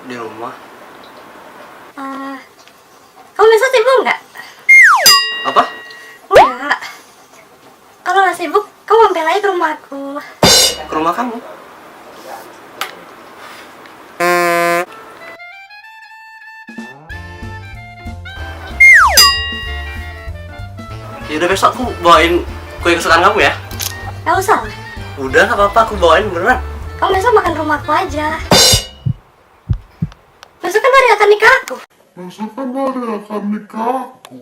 Di rumah. Kamu besok sibuk nggak? Apa? Enggak. Kalau nggak sibuk, kamu mampir aja ke rumahku. Ke rumah kamu? Yaudah besok aku bawain kue kesukaan kamu ya. Nggak usah lah. Udah nggak apa-apa, aku bawain beneran. Kamu besok makan rumahku aja. Besok kan hari akan nikah aku. Besok kan hari akan nikahku.